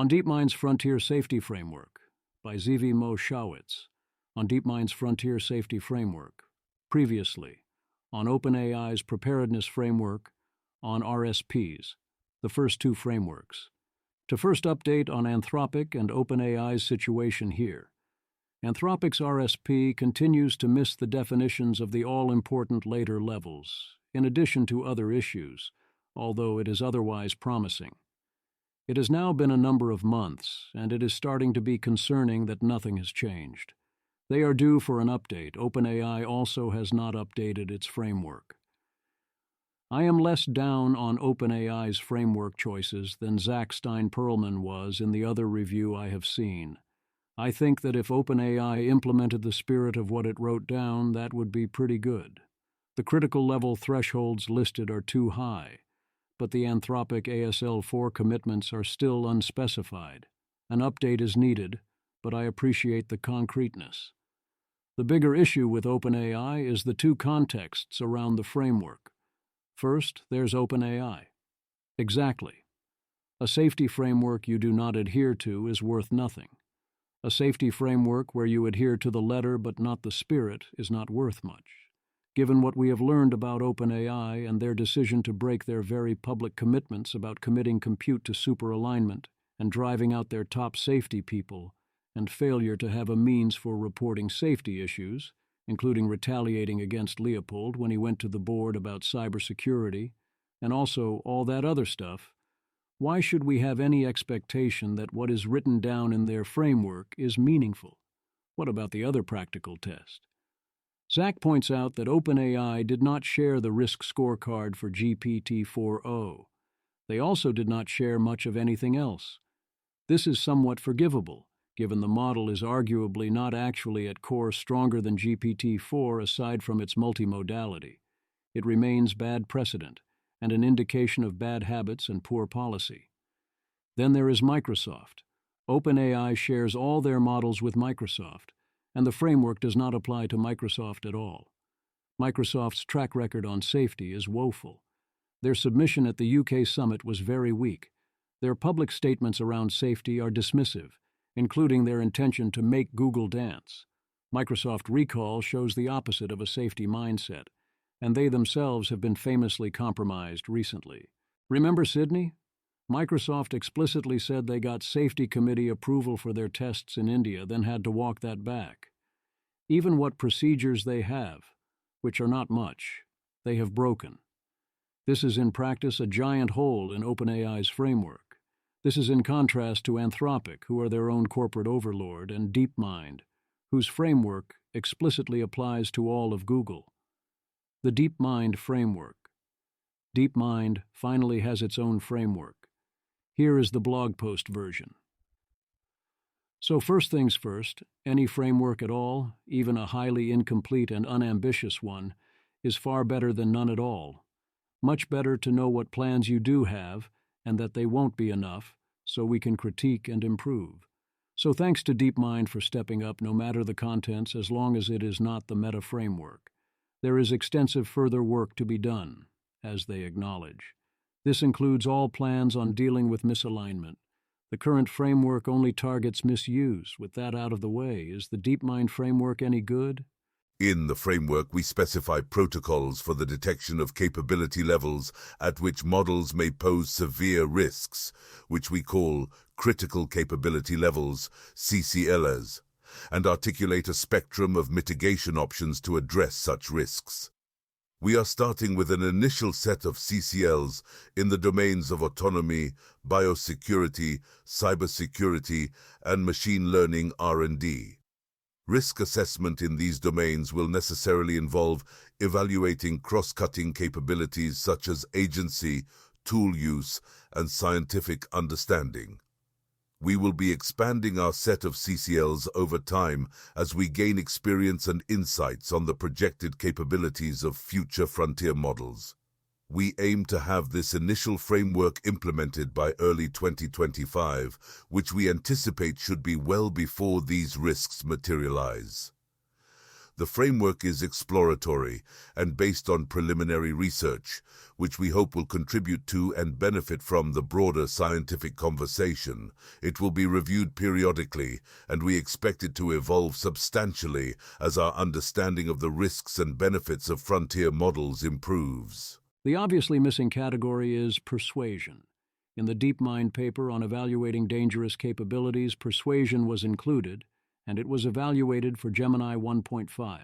On DeepMind's Frontier Safety Framework by Zvi Mowshowitz. On DeepMind's Frontier Safety Framework. Previously, on OpenAI's Preparedness Framework, on RSPs, the first two frameworks. To first update on Anthropic and OpenAI's situation here. Anthropic's RSP continues to miss the definitions of the all-important later levels, in addition to other issues, although it is otherwise promising. It has now been a number of months, and it is starting to be concerning that nothing has changed. They are due for an update. OpenAI also has not updated its framework. I am less down on OpenAI's framework choices than Zach Stein-Perlman was in the other review I have seen. I think that if OpenAI implemented the spirit of what it wrote down, that would be pretty good. The critical level thresholds listed are too high, but the Anthropic ASL4 commitments are still unspecified. An update is needed, but I appreciate the concreteness. The bigger issue with OpenAI is the two contexts around the framework. First, there's OpenAI. Exactly. A safety framework you do not adhere to is worth nothing. A safety framework where you adhere to the letter but not the spirit is not worth much. Given what we have learned about OpenAI and their decision to break their very public commitments about committing compute to superalignment and driving out their top safety people, and failure to have a means for reporting safety issues, including retaliating against Leopold when he went to the board about cybersecurity, and also all that other stuff, why should we have any expectation that what is written down in their framework is meaningful? What about the other practical test? Zach points out that OpenAI did not share the risk scorecard for GPT-4o. They also did not share much of anything else. This is somewhat forgivable, given the model is arguably not actually at core stronger than GPT-4 aside from its multimodality. It remains bad precedent, and an indication of bad habits and poor policy. Then there is Microsoft. OpenAI shares all their models with Microsoft, and the framework does not apply to Microsoft at all. Microsoft's track record on safety is woeful. Their submission at the UK summit was very weak. Their public statements around safety are dismissive, including their intention to make Google dance. Microsoft Recall shows the opposite of a safety mindset, and they themselves have been famously compromised recently. Remember Sydney? Microsoft explicitly said they got safety committee approval for their tests in India, then had to walk that back. Even what procedures they have, which are not much, they have broken. This is in practice a giant hole in OpenAI's framework. This is in contrast to Anthropic, who are their own corporate overlord, and DeepMind, whose framework explicitly applies to all of Google. The DeepMind framework. DeepMind finally has its own framework. Here is the blog post version. So first things first, any framework at all, even a highly incomplete and unambitious one, is far better than none at all. Much better to know what plans you do have, and that they won't be enough, so we can critique and improve. So thanks to DeepMind for stepping up no matter the contents as long as it is not the meta framework. There is extensive further work to be done, as they acknowledge. This includes all plans on dealing with misalignment. The current framework only targets misuse. With that out of the way, is the DeepMind framework any good? In the framework, we specify protocols for the detection of capability levels at which models may pose severe risks, which we call critical capability levels, CCLs, and articulate a spectrum of mitigation options to address such risks. We are starting with an initial set of CCLs in the domains of autonomy, biosecurity, cybersecurity, and machine learning R&D. Risk assessment in these domains will necessarily involve evaluating cross-cutting capabilities such as agency, tool use, and scientific understanding. We will be expanding our set of CCLs over time as we gain experience and insights on the projected capabilities of future frontier models. We aim to have this initial framework implemented by early 2025, which we anticipate should be well before these risks materialize. The framework is exploratory and based on preliminary research, which we hope will contribute to and benefit from the broader scientific conversation. It will be reviewed periodically, and we expect it to evolve substantially as our understanding of the risks and benefits of frontier models improves. The obviously missing category is persuasion. In the DeepMind paper on evaluating dangerous capabilities, persuasion was included, and it was evaluated for Gemini 1.5,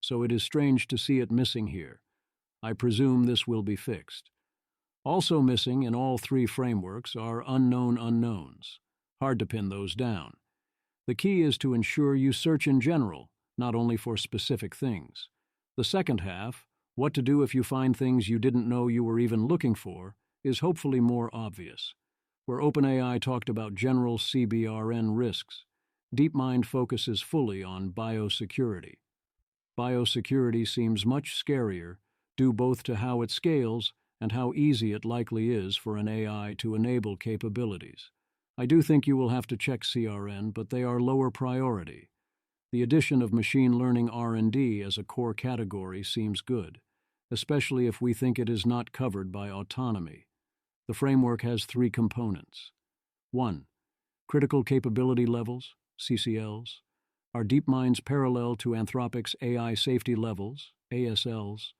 so it is strange to see it missing here. I presume this will be fixed. Also missing in all three frameworks are unknown unknowns. Hard to pin those down. The key is to ensure you search in general, not only for specific things. The second half, what to do if you find things you didn't know you were even looking for, is hopefully more obvious. Where OpenAI talked about general CBRN risks, DeepMind focuses fully on biosecurity. Biosecurity seems much scarier, due both to how it scales and how easy it likely is for an AI to enable capabilities. I do think you will have to check CRN, but they are lower priority. The addition of machine learning R&D as a core category seems good, especially if we think it is not covered by autonomy. The framework has three components. 1. Critical capability levels, CCLs, are DeepMind's parallel to Anthropic's AI safety levels, ASLs,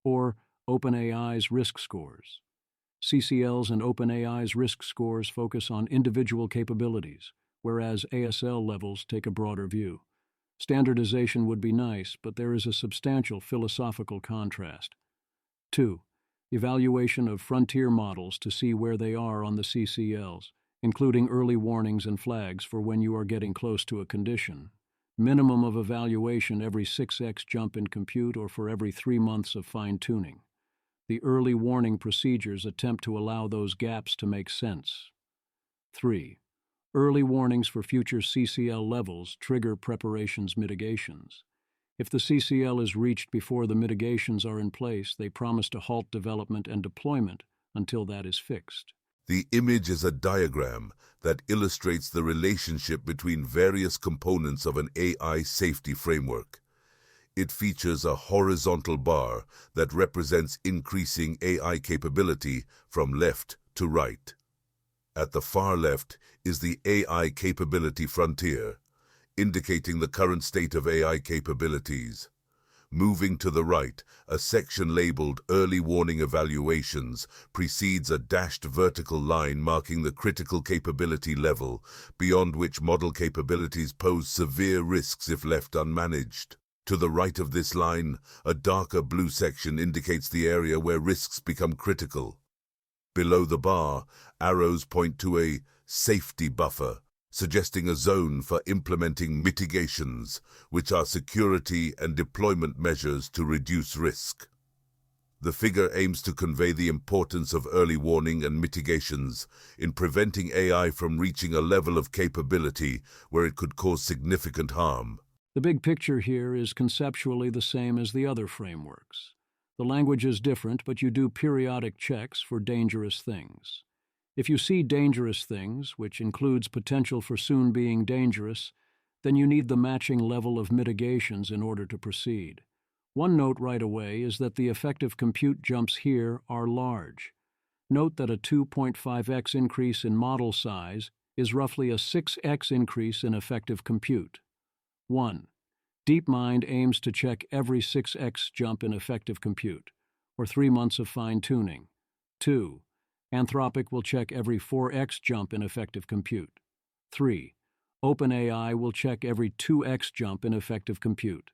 or OpenAI's risk scores. CCLs and OpenAI's risk scores focus on individual capabilities, whereas ASL levels take a broader view. Standardization would be nice, but there is a substantial philosophical contrast. 2. Evaluation of frontier models to see where they are on the CCLs, including early warnings and flags for when you are getting close to a condition. Minimum of evaluation every 6x jump in compute or for every 3 months of fine-tuning. The early warning procedures attempt to allow those gaps to make sense. 3. Early warnings for future CCL levels trigger preparations mitigations. If the CCL is reached before the mitigations are in place, they promise to halt development and deployment until that is fixed. The image is a diagram that illustrates the relationship between various components of an AI safety framework. It features a horizontal bar that represents increasing AI capability from left to right. At the far left is the AI capability frontier, indicating the current state of AI capabilities. Moving to the right, a section labeled Early Warning Evaluations precedes a dashed vertical line marking the critical capability level, beyond which model capabilities pose severe risks if left unmanaged. To the right of this line, a darker blue section indicates the area where risks become critical. Below the bar, arrows point to a safety buffer, suggesting a zone for implementing mitigations, which are security and deployment measures to reduce risk. The figure aims to convey the importance of early warning and mitigations in preventing AI from reaching a level of capability where it could cause significant harm. The big picture here is conceptually the same as the other frameworks. The language is different, but you do periodic checks for dangerous things. If you see dangerous things, which includes potential for soon being dangerous, then you need the matching level of mitigations in order to proceed. One note right away is that the effective compute jumps here are large. Note that a 2.5x increase in model size is roughly a 6x increase in effective compute. 1. DeepMind aims to check every 6x jump in effective compute, or 3 months of fine-tuning. 2. Anthropic will check every 4x jump in effective compute. 3. OpenAI will check every 2x jump in effective compute.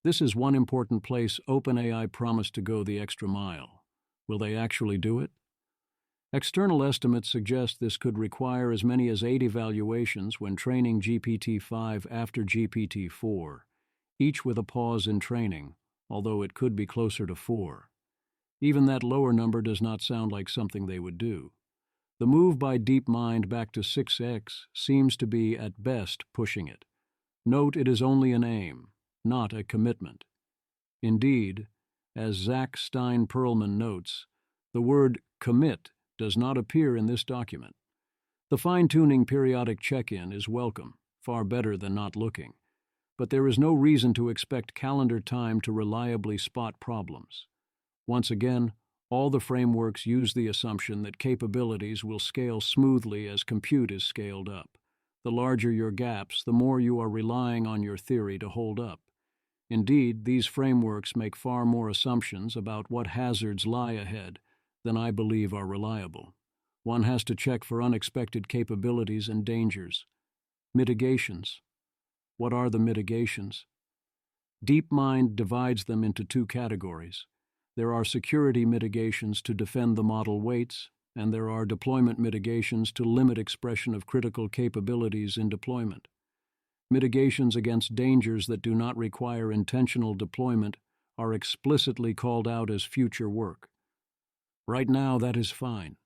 This is one important place OpenAI promised to go the extra mile. Will they actually do it? External estimates suggest this could require as many as 8 evaluations when training GPT-5 after GPT-4, each with a pause in training, although it could be closer to 4. Even that lower number does not sound like something they would do. The move by DeepMind back to 6x seems to be, at best, pushing it. Note it is only an aim, not a commitment. Indeed, as Zach Stein-Perlman notes, the word commit does not appear in this document. The fine-tuning periodic check-in is welcome, far better than not looking. but there is no reason to expect calendar time to reliably spot problems. Once again, all the frameworks use the assumption that capabilities will scale smoothly as compute is scaled up. The larger your gaps, the more you are relying on your theory to hold up. Indeed, these frameworks make far more assumptions about what hazards lie ahead than I believe are reliable. One has to check for unexpected capabilities and dangers. Mitigations. What are the mitigations? DeepMind divides them into two categories. There are security mitigations to defend the model weights, and there are deployment mitigations to limit expression of critical capabilities in deployment. Mitigations against dangers that do not require intentional deployment are explicitly called out as future work. Right now, that is fine.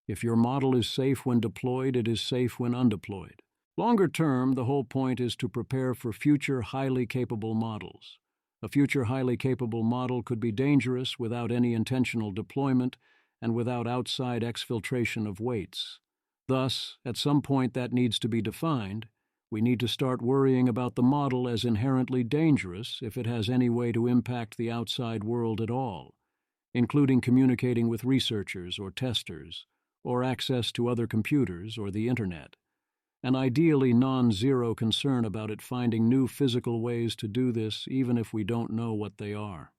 If your model is safe when deployed, it is safe when undeployed. Longer term, the whole point is to prepare for future highly capable models. A future highly capable model could be dangerous without any intentional deployment and without outside exfiltration of weights. Thus, at some point that needs to be defined. We need to start worrying about the model as inherently dangerous if it has any way to impact the outside world at all, including communicating with researchers or testers, or access to other computers or the internet. An ideally non-zero concern about it finding new physical ways to do this even if we don't know what they are.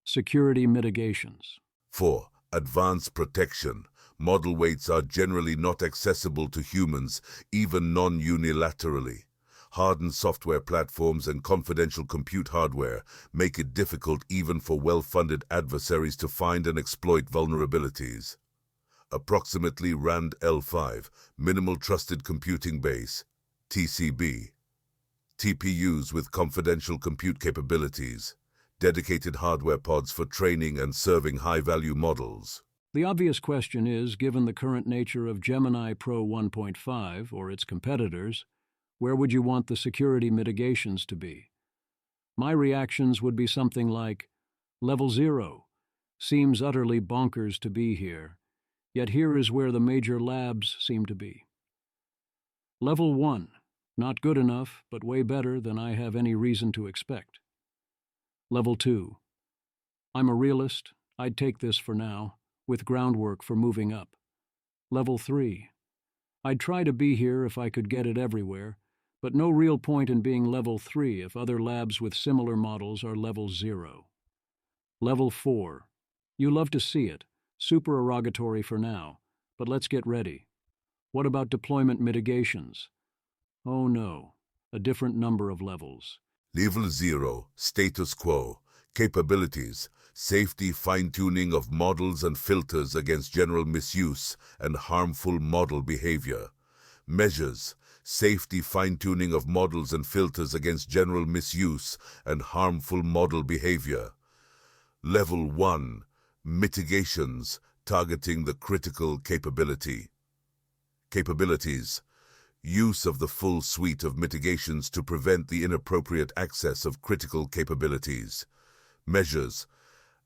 Security mitigations. 4. Advanced protection. Model weights are generally not accessible to humans, even non-unilaterally. Hardened software platforms and confidential compute hardware make it difficult even for well-funded adversaries to find and exploit vulnerabilities. Approximately RAND L5, Minimal Trusted Computing Base, TCB. TPUs with confidential compute capabilities. Dedicated hardware pods for training and serving high-value models. The obvious question is, given the current nature of Gemini Pro 1.5 or its competitors, where would you want the security mitigations to be? My reactions would be something like, Level 0. Seems utterly bonkers to be here, yet here is where the major labs seem to be. Level 1. Not good enough, but way better than I have any reason to expect. Level 2. I'm a realist. I'd take this for now, with groundwork for moving up. Level 3. I'd try to be here if I could get it everywhere, but no real point in being Level 3 if other labs with similar models are Level 0. Level 4. You love to see it. Supererogatory for now, but let's get ready. What about deployment mitigations? Oh no, a different number of levels. Level 0, status quo, capabilities, safety fine-tuning of models and filters against general misuse and harmful model behavior. Measures, safety fine-tuning of models and filters against general misuse and harmful model behavior. Level 1, mitigations, targeting the critical capability. Capabilities, use of the full suite of mitigations to prevent the inappropriate access of critical capabilities. Measures,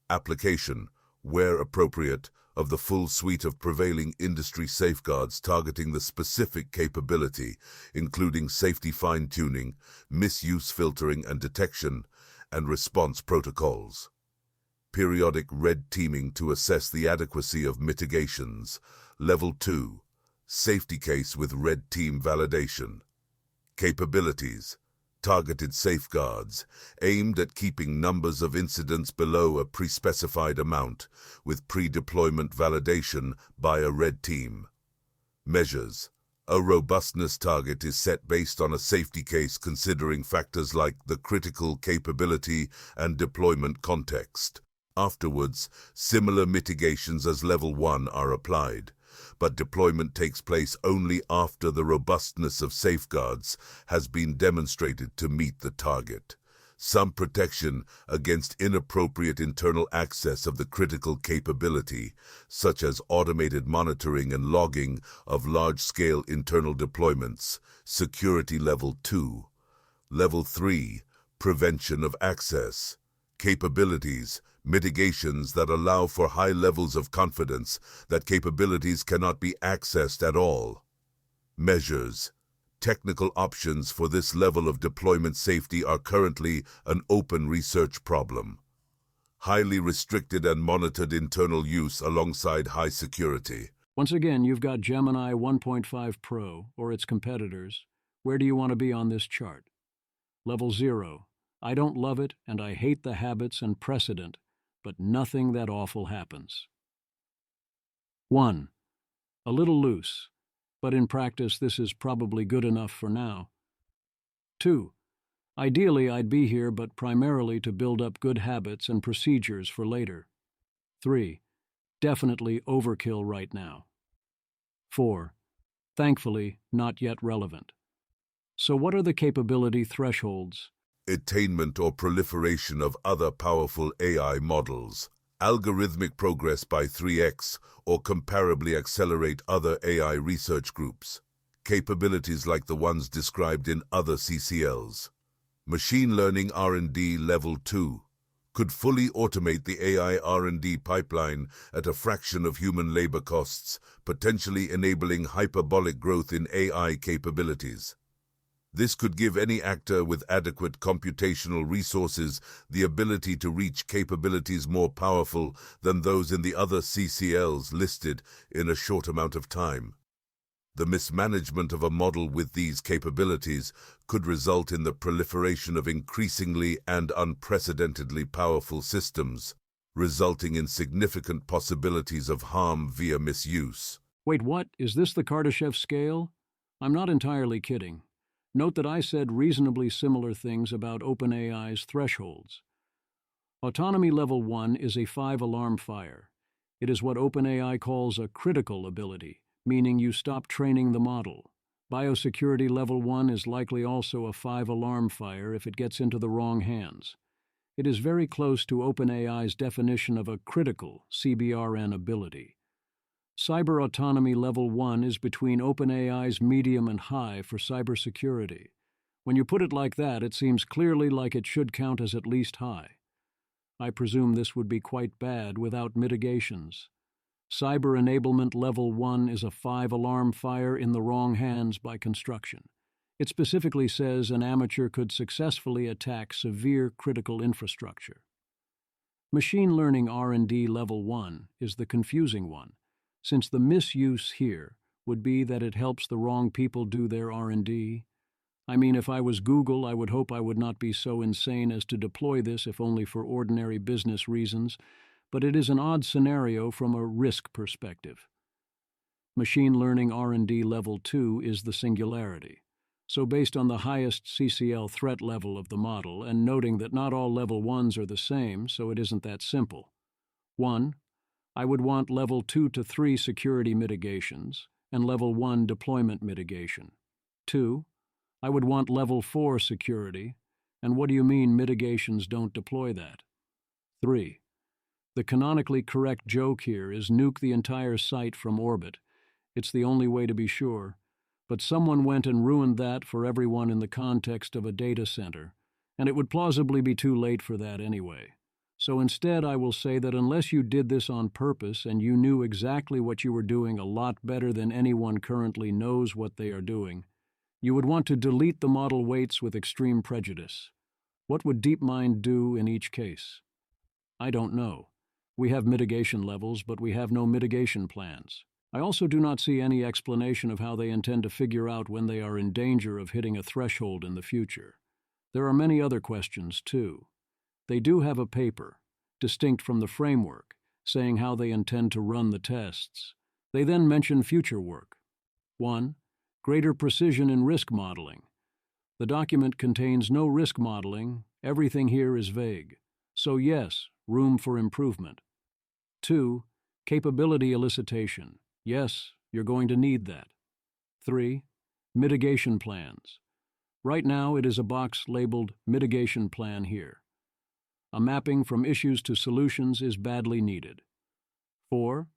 application, where appropriate, of the full suite of prevailing industry safeguards targeting the specific capability, including safety fine-tuning, misuse filtering and detection, and response protocols. Periodic red teaming to assess the adequacy of mitigations. Level 2. Safety case with red team validation. Capabilities. Targeted safeguards, aimed at keeping numbers of incidents below a pre-specified amount, with pre-deployment validation by a red team. Measures. A robustness target is set based on a safety case considering factors like the critical capability and deployment context. Afterwards, similar mitigations as Level 1 are applied, but deployment takes place only after the robustness of safeguards has been demonstrated to meet the target. Some protection against inappropriate internal access of the critical capability, such as automated monitoring and logging of large-scale internal deployments. Security Level 2. Level 3. Prevention of access. Capabilities. Mitigations that allow for high levels of confidence that capabilities cannot be accessed at all. Measures. Technical options for this level of deployment safety are currently an open research problem. Highly restricted and monitored internal use alongside high security. Once again, you've got Gemini 1.5 Pro, or its competitors. Where do you want to be on this chart? Level 0. I don't love it, and I hate the habits and precedent, but nothing that awful happens. 1. A little loose, but in practice this is probably good enough for now. 2. Ideally I'd be here, but primarily to build up good habits and procedures for later. 3. Definitely overkill right now. 4. Thankfully, not yet relevant. So what are the capability thresholds? Attainment or proliferation of other powerful AI models. Algorithmic progress by 3x or comparably accelerate other AI research groups. Capabilities like the ones described in other CCLs. Machine learning R&D level 2. Could fully automate the AI R&D pipeline at a fraction of human labor costs, potentially enabling hyperbolic growth in AI capabilities. This could give any actor with adequate computational resources the ability to reach capabilities more powerful than those in the other CCLs listed in a short amount of time. The mismanagement of a model with these capabilities could result in the proliferation of increasingly and unprecedentedly powerful systems, resulting in significant possibilities of harm via misuse. Wait, what? Is this the Kardashev scale? I'm not entirely kidding. Note that I said reasonably similar things about OpenAI's thresholds. Autonomy Level 1 is a 5-alarm fire. It is what OpenAI calls a critical ability, meaning you stop training the model. Biosecurity Level 1 is likely also a 5-alarm fire if it gets into the wrong hands. It is very close to OpenAI's definition of a critical CBRN ability. Cyber Autonomy Level 1 is between OpenAI's medium and high for cybersecurity. When you put it like that, it seems clearly like it should count as at least high. I presume this would be quite bad without mitigations. Cyber Enablement Level 1 is a 5-alarm fire in the wrong hands by construction. It specifically says an amateur could successfully attack severe critical infrastructure. Machine Learning R&D Level 1 is the confusing one, since the misuse here would be that it helps the wrong people do their R&D. I mean, if I was Google, I would hope I would not be so insane as to deploy this if only for ordinary business reasons, but it is an odd scenario from a risk perspective. Machine Learning R&D Level 2 is the singularity. So based on the highest CCL threat level of the model, and noting that not all Level 1s are the same, so it isn't that simple. 1. I would want Level 2 to 3 security mitigations and Level 1 deployment mitigation. 2. I would want Level 4 security, and what do you mean mitigations don't deploy that? 3. The canonically correct joke here is nuke the entire site from orbit. It's the only way to be sure. But someone went and ruined that for everyone in the context of a data center, and it would plausibly be too late for that anyway. So instead I will say that unless you did this on purpose and you knew exactly what you were doing a lot better than anyone currently knows what they are doing, you would want to delete the model weights with extreme prejudice. What would DeepMind do in each case? I don't know. We have mitigation levels, but we have no mitigation plans. I also do not see any explanation of how they intend to figure out when they are in danger of hitting a threshold in the future. There are many other questions, too. They do have a paper, distinct from the framework, saying how they intend to run the tests. They then mention future work. 1. Greater precision in risk modeling. The document contains no risk modeling. Everything here is vague. So yes, room for improvement. 2. Capability elicitation. Yes, you're going to need that. 3. Mitigation plans. Right now it is a box labeled Mitigation Plan here. A mapping from issues to solutions is badly needed. 4.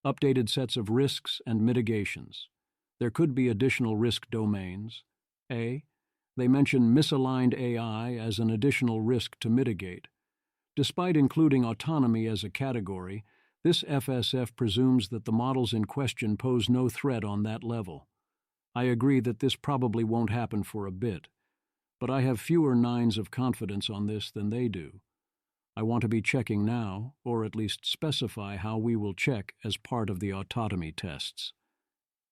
Updated sets of risks and mitigations. There could be additional risk domains. A. They mention misaligned AI as an additional risk to mitigate. Despite including autonomy as a category, this FSF presumes that the models in question pose no threat on that level. I agree that this probably won't happen for a bit, but I have fewer nines of confidence on this than they do. I want to be checking now, or at least specify how we will check as part of the autonomy tests.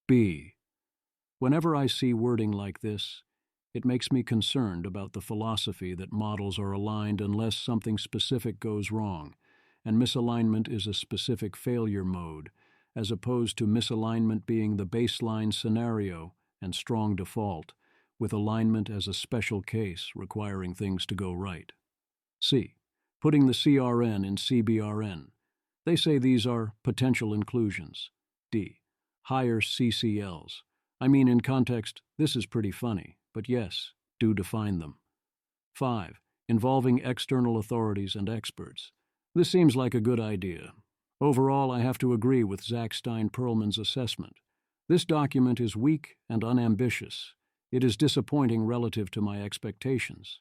B. Whenever I see wording like this, it makes me concerned about the philosophy that models are aligned unless something specific goes wrong, and misalignment is a specific failure mode, as opposed to misalignment being the baseline scenario and strong default, with alignment as a special case requiring things to go right. C. Putting the CRN in CBRN. They say these are potential inclusions. D. Higher CCLs. I mean, in context, this is pretty funny, but yes, do define them. 5. Involving external authorities and experts. This seems like a good idea. Overall, I have to agree with Zach Stein-Perlman's assessment. This document is weak and unambitious. It is disappointing relative to my expectations.